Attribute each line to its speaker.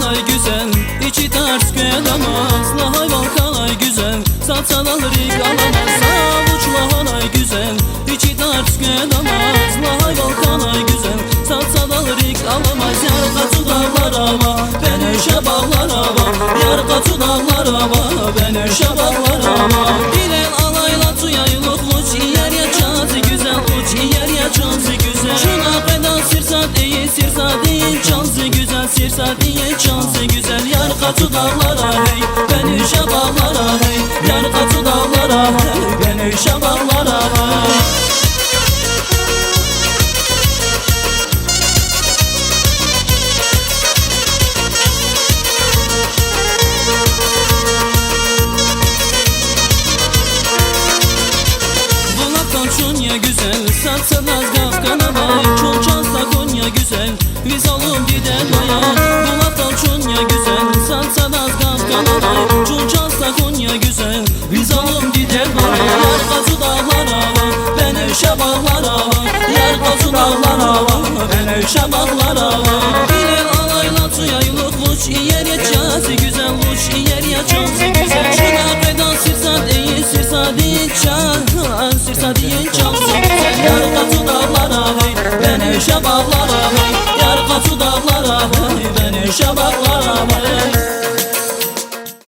Speaker 1: Volkanay güzel, içi ters kıyamaz. Lahay Volkanay güzel, satsan alırık alamaz. Avuç lahanay güzel, içi ters kıyamaz. Lahay Volkanay güzel, satsan alırık alamaz. Yarqatı dağlar hava, ben öşe bağlar hava. Yarqatı dağlar hava, ben öşe bağlar hava. Bilel alayla tuyayılık uç, yer ya çazı güzel uç, yer ya çazı güzel. Şuna kadar sirsat iyi, sirsat iyi, çazı güzel, sirsat iyi, çazı güzel. Yarqatı dağlara hey, ben öşe bağlara hey. Yarqatı dağlara hey, ben öşe bağlara hey. Konya güzel, satsan az Kafkana bay. Çok çansa Konya güzel, biz alım gider bayan. Bulaktan Konya güzel, satsan az Kafkana bay. Çok çansa Konya güzel, biz alım gider bayan. Yarqatı dağlar hava, ben öşe bağlar hava. Yarqatı dağlar hava, ben öşe bağlar hava. Bilel alayla tuyayılık uç, yer ya çazı güzel uç, yer ya çazı güzel. Şuna kadar sirsat iyi, sirsat iyi, çaz, sirsat iyi, çaz. Yarqatı dağlara hey, ben öşe bağlara hey. Yarqatı dağlara hey, ben öşe bağlara.